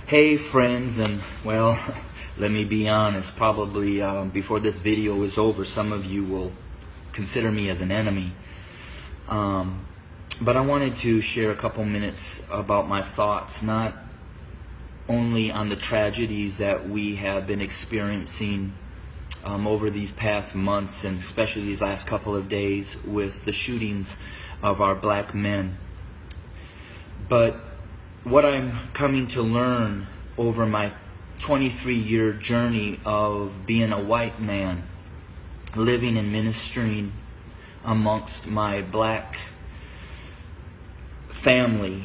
Hey friends, and well, let me be honest, probably before this video is over, some of you will consider me as an enemy. But I wanted to share a couple minutes about my thoughts, not only on the tragedies that we have been experiencing over these past months, and especially these last couple of days with the shootings of our black men, but what I'm coming to learn over my 23-year journey of being a white man, living and ministering amongst my black family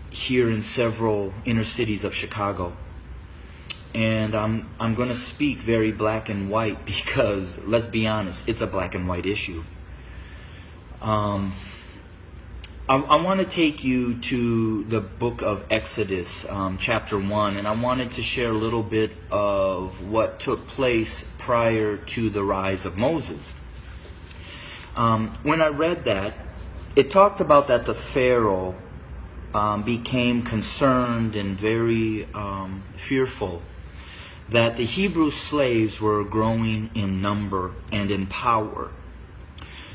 here in several inner cities of Chicago. And I'm going to speak very black and white because, let's be honest, it's a black and white issue. I want to take you to the book of Exodus, chapter 1, and I wanted to share a little bit of what took place prior to the rise of Moses. When I read that, it talked about that the Pharaoh became concerned and very fearful that the Hebrew slaves were growing in number and in power.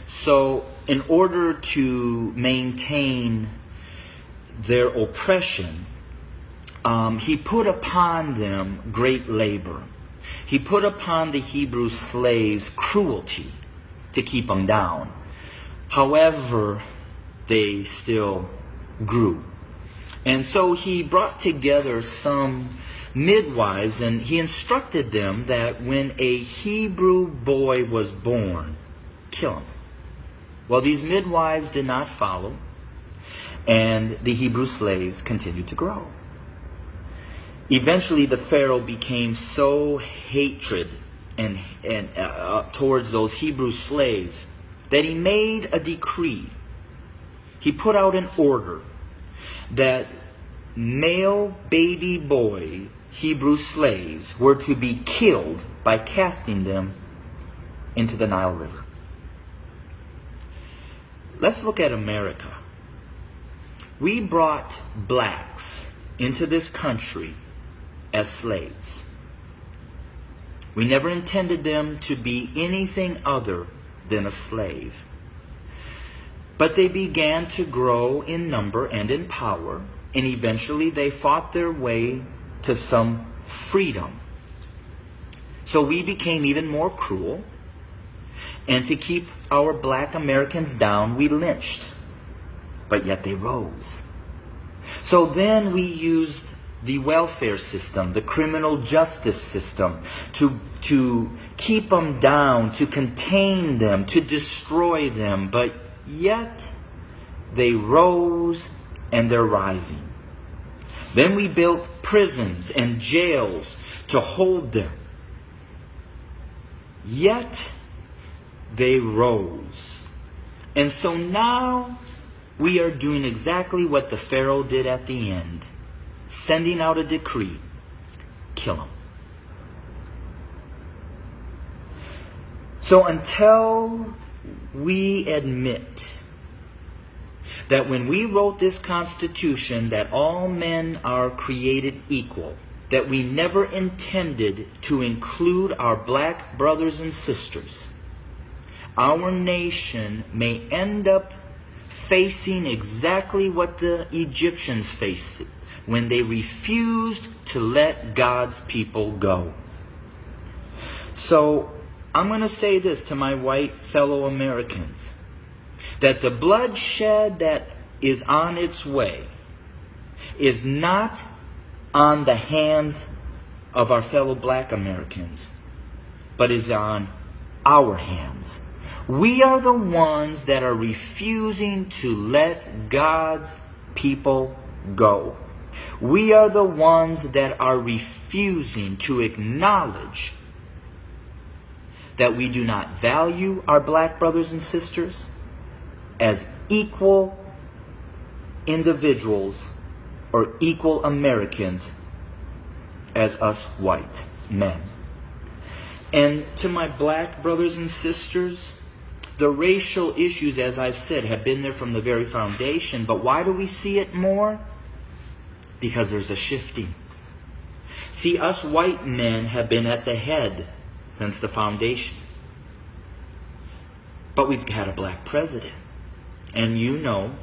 So in order to maintain their oppression, he put upon them great labor. He put upon the Hebrew slaves cruelty to keep them down. However, they still grew. And so he brought together some midwives, and he instructed them that when a Hebrew boy was born, kill him. Well, these midwives did not follow, and the Hebrew slaves continued to grow. Eventually, the Pharaoh became so hatred and towards those Hebrew slaves that he made a decree. He put out an order that male baby boy Hebrew slaves were to be killed by casting them into the Nile River. Let's look at America. We brought blacks into this country as slaves. We never intended them to be anything other than a slave. But they began to grow in number and in power, and eventually they fought their way to some freedom. So we became even more cruel. And to keep our black Americans down, we lynched. But yet they rose. So then we used the welfare system, the criminal justice system, to keep them down, to contain them, to destroy them. But yet they rose, and they're rising. Then we built prisons and jails to hold them. Yet they rose. And so now we are doing exactly what the Pharaoh did at the end, sending out a decree: kill them. So until we admit that when we wrote this Constitution that all men are created equal, that we never intended to include our black brothers and sisters, our nation may end up facing exactly what the Egyptians faced when they refused to let God's people go. So I'm going to say this to my white fellow Americans, that the bloodshed that is on its way is not on the hands of our fellow black Americans, but is on our hands. We are the ones that are refusing to let God's people go. We are the ones that are refusing to acknowledge that we do not value our black brothers and sisters as equal individuals or equal Americans as us white men. And to my black brothers and sisters, the racial issues, as I've said, have been there from the very foundation. But why do we see it more? Because there's a shifting. See, us white men have been at the head since the foundation. But we've had a black president. And you know,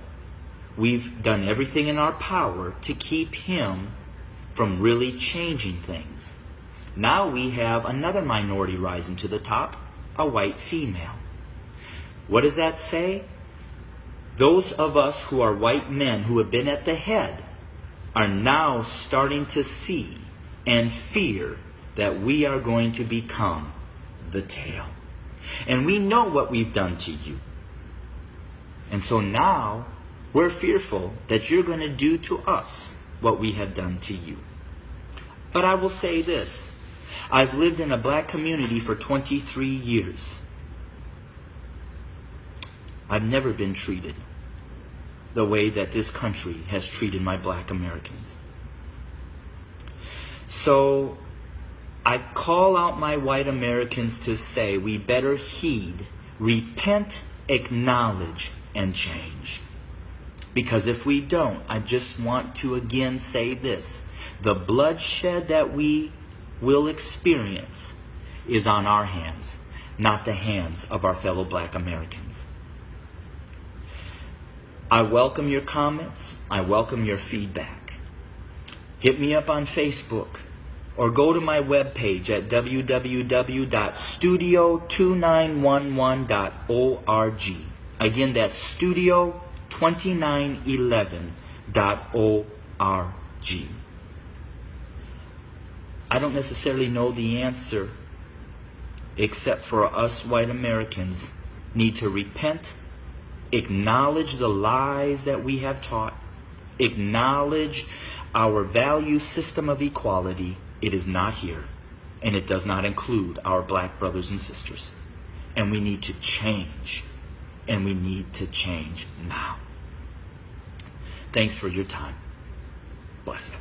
we've done everything in our power to keep him from really changing things. Now we have another minority rising to the top, a white female. What does that say? Those of us who are white men who have been at the head are now starting to see and fear that we are going to become the tail. And we know what we've done to you. And so now we're fearful that you're going to do to us what we have done to you. But I will say this. I've lived in a black community for 23 years. I've never been treated the way that this country has treated my black Americans. So I call out my white Americans to say we better heed, repent, acknowledge, and change. Because if we don't, I just want to again say this. The bloodshed that we will experience is on our hands, not the hands of our fellow black Americans. I welcome your comments. I welcome your feedback. Hit me up on Facebook or go to my webpage at www.studio2911.org. Again, that's studio2911.org. I don't necessarily know the answer, except for us white Americans need to repent, acknowledge the lies that we have taught, acknowledge our value system of equality. It is not here, and it does not include our black brothers and sisters. And we need to change, and we need to change now. Thanks for your time. Bless you.